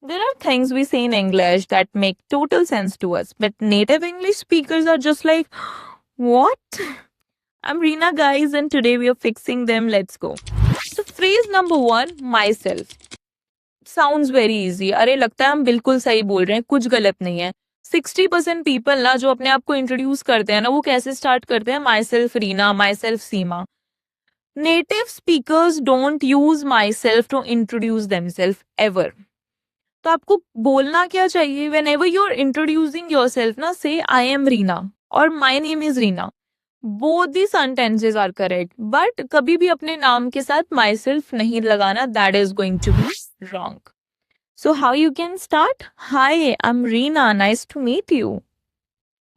There are things we say in English that make total sense to us, but native English speakers are just like, what? I'm Reena, guys, and today we are fixing them. Let's go. So, phrase number one, myself. Sounds very easy. अरे लगता है हम बिल्कुल सही बोल रहे हैं, कुछ गलत नहीं है. 60% पीपल ना जो अपने आप को इंट्रोड्यूस करते हैं ना, वो कैसे स्टार्ट करते हैं? Myself Reena, myself Seema. Native speakers don't use myself to introduce themselves ever. तो आपको बोलना क्या चाहिए? Whenever you are introducing yourself ना, से आई एम रीना और my name is Reena. Both the sentences are correct, but कभी भी अपने नाम के साथ माई सेल्फ नहीं लगाना. That is going to be wrong. So how you can start? Hi, I am Reena, nice to meet you.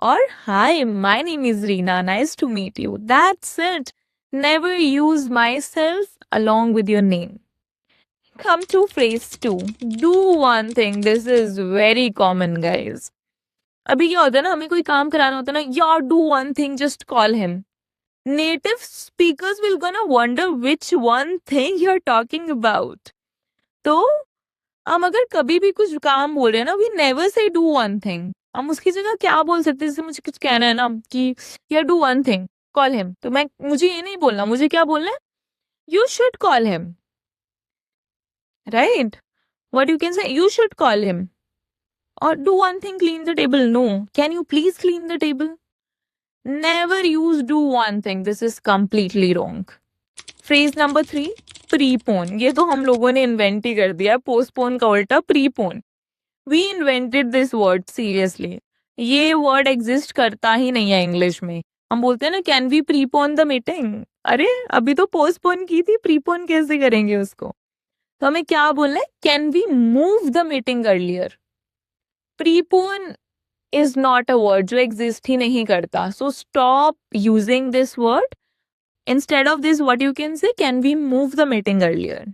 Or hi, my name is Reena, nice to meet you. That's it. Never use myself along with your name. Come to phrase 2. Do one thing. This is very common, guys. अभी क्या होता है ना, हमें कोई काम कराना होता है ना, यार do one thing, just call him. Native speakers will gonna wonder which one thing you're talking about. तो हम अगर कभी भी कुछ काम बोल रहे हैं ना, we never say do one thing. हम उसकी जगह क्या बोल सकते हैं? जैसे मुझे कुछ कहना है ना कि यार do one thing, call him. तो मुझे ये नहीं बोलना, मुझे क्या बोलना है? You should call him. Right? What you can say? You should call him. Or do one thing, clean the table. No. Can you please clean the table? Never use do one thing. This is completely wrong. Phrase number 3, prepone. ये तो हम लोगों ने invent ही कर दिया. postpone का उल्टा prepone. We invented this word, seriously. ये word exist करता ही नहीं है इंग्लिश में. हम बोलते हैं ना, can we prepone the meeting? अरे अभी तो postpone की थी, prepone कैसे करेंगे उसको? तो हमें क्या बोलना है? Can we move the meeting earlier. Prepone is not a word जो एग्जिस्ट ही नहीं करता. So stop using this word. Instead of this what you can say, can we move the meeting earlier.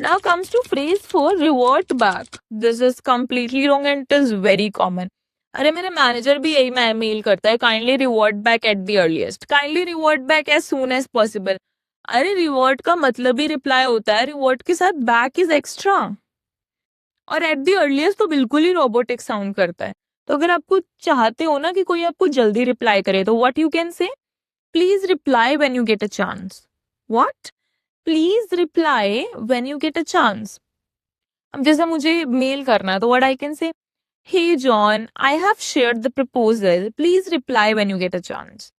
Now comes to phrase 4, revert back. This is completely wrong and it is very common. अरे मेरे manager भी यही mail करता है, kindly revert back at the earliest, kindly revert back as soon as possible. अरे revert का मतलब ही रिप्लाई होता है, रिवर्ट के साथ बैक इज एक्स्ट्रा. और एट द अर्लिएस्ट तो बिल्कुल ही रोबोटिक साउंड करता है. तो अगर आपको चाहते हो ना कि कोई आपको जल्दी रिप्लाई करे, तो व्हाट यू कैन से, please reply when you get a chance. What? Please reply when you get a chance. अब जैसे मुझे मेल करना है, तो what I can say, hey John, I have shared the proposal, please reply when you get a chance.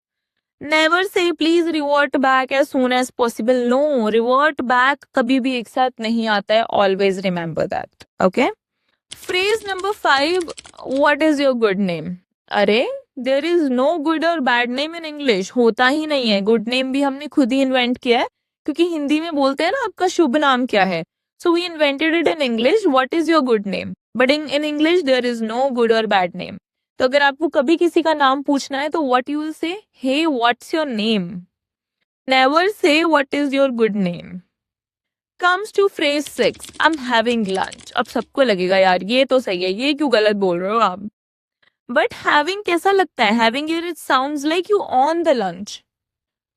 Never say please revert back as soon as possible. No, revert back कभी भी एक साथ नहीं आता है. Always remember that. Okay? Phrase number 5. What is your good name? अरे there is no good or bad name in English. होता ही नहीं है. Good name भी हमने खुद ही इन्वेंट किया है, क्योंकि हिंदी में बोलते हैं ना आपका शुभ नाम क्या है. So we invented it in English. What is your good name? But in English there is no good or bad name. तो अगर आपको कभी किसी का नाम पूछना है, तो what you will say, hey what's your name. Never say what is your good name. Comes to phrase 6, I am having lunch. अब सबको लगेगा यार ये तो सही है, ये क्यों गलत बोल रहे हो आप. बट हैविंग कैसा लगता है? Having here it sounds like you on the lunch.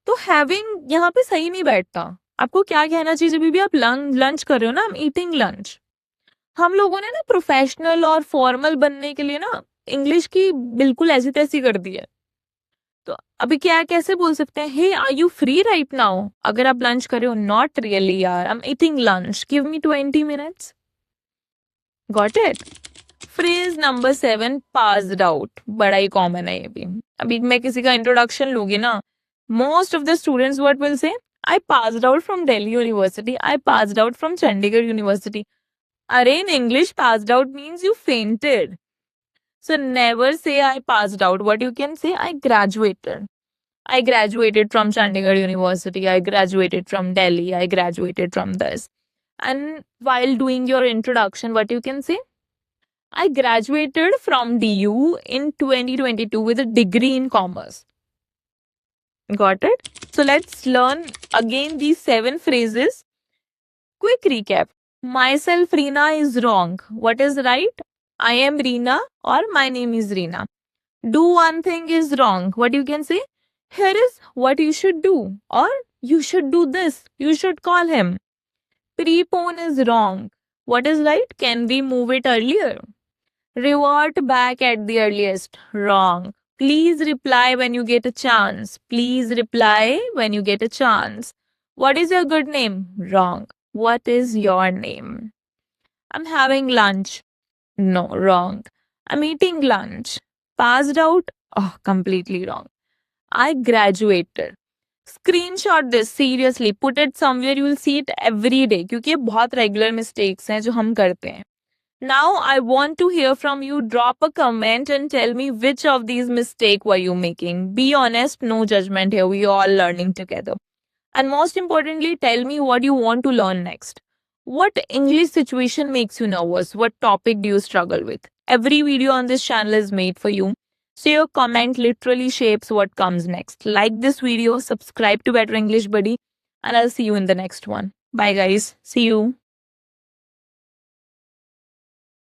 तो हैविंग यहाँ पे सही नहीं बैठता. आपको क्या कहना चाहिए जब भी आप लंच कर रहे हो ना, आई एम ईटिंग लंच. हम लोगों ने ना प्रोफेशनल और फॉर्मल बनने के लिए ना इंग्लिश की बिल्कुल ऐसी तैसी कर दी है. तो अभी क्या कैसे बोल सकते हैं, hey are you free right now, अगर आप लंच कर रहे हो. नॉट रियली यार, I am eating lunch, give me 20 minutes. Got it. Phrase number 7, passed out. बड़ा ही कॉमन है ये भी. अभी मैं किसी का इंट्रोडक्शन लूंगी ना, most of the students what will say, I passed out from Delhi university, I passed out from Chandigarh university. अरे in English, passed out means you fainted. So never say I passed out. What you can say, I graduated. I graduated from Chandigarh University. I graduated from Delhi. I graduated from this. And while doing your introduction, what you can say, I graduated from DU in 2022 with a degree in commerce. Got it? So let's learn again these 7 phrases. Quick recap. Myself Reena is wrong. What is right? I am Reena or my name is Reena. Do one thing is wrong. What you can say? Here is what you should do, or you should do this. You should call him. Prepone is wrong. What is right? Can we move it earlier? Revert back at the earliest. Wrong. Please reply when you get a chance. Please reply when you get a chance. What is your good name? Wrong. What is your name? I'm having lunch. No, wrong. I'm eating lunch. Passed out? Oh, completely wrong. I graduated. Screenshot this seriously. Put it somewhere. You will see it every day. क्योंकि ये बहुत regular mistakes हैं जो हम करते हैं. Now I want to hear from you. Drop a comment and tell me which of these mistakes were you making. Be honest, no judgment here. We all learning together. And most importantly, tell me what you want to learn next. What English situation makes you nervous? What topic do you struggle with? Every video on this channel is made for you. So your comment literally shapes what comes next. Like this video, subscribe to Better English Buddy, and I'll see you in the next one. Bye guys. See you.